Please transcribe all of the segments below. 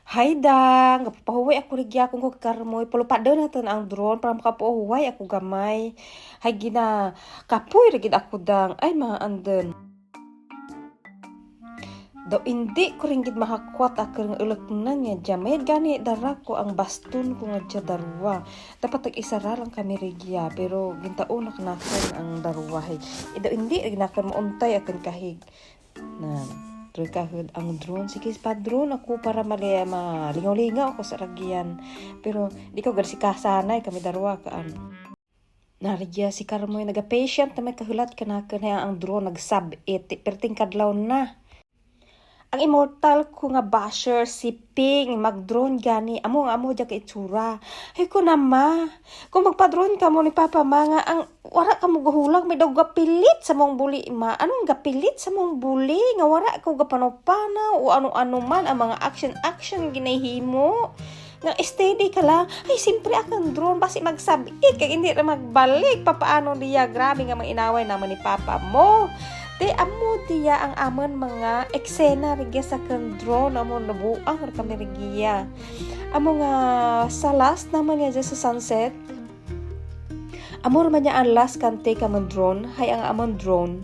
Hay dang, gapapahuway ako rigya kung ko karmoy. Palupad na natin ang drone para makapahuway ako gamay. Hay gina, kapoy rigid ako dang. Ay mga anden. Daw hindi ko rin gid makakwat ako ng ulok na niya dyan. May gani dara ko ang baston ko nga dyan darwa. Dapat tag-isara lang kami rigya. Pero gintaon ako natin ang darwa. Hay. Daw hindi rin ako mauntay akan kahig. Na kahod ang drone. Sige pa drone ako para malingaw-lingaw ako sa ragyan. Pero di ko garsi kasanay kami darwa kaan. Narigya si Carmoy naga-patient na may kahulat ka na ang drone nag-sub-it. Perting kadlaw na. Ang immortal ko nga basher si Ping mag-drone gani amo diya ka itsura. Hay ko nama. Kung magpa-drone ka mo ni Papa mga ang wala ka mo gahulag may daw gapilit sa mong buli ma. Anong gapilit sa mong buli nga wala ko gapanopana o ano-ano man ang mga action ginahimo. Nga steady ka lang. Ay, simpre akong drone. Basi magsabit. Kaya hindi na magbalik. Papaano diya? Grabe nga mga inaway naman ni Papa mo. Di amo diya ang amon mga eksena rigya sa kang drone. Amo nabuang kami rigya. Amo nga sa last naman niya sa sunset. Amo naman niya ang last kante kamon drone. Hay ang amon drone.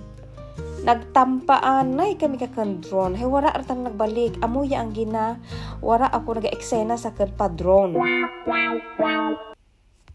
Nagtampaanay kami kakan drone. Hay wala ratang nagbalik. Amo ya ang gina. Wala ako nag-eksena sa kan pa drone.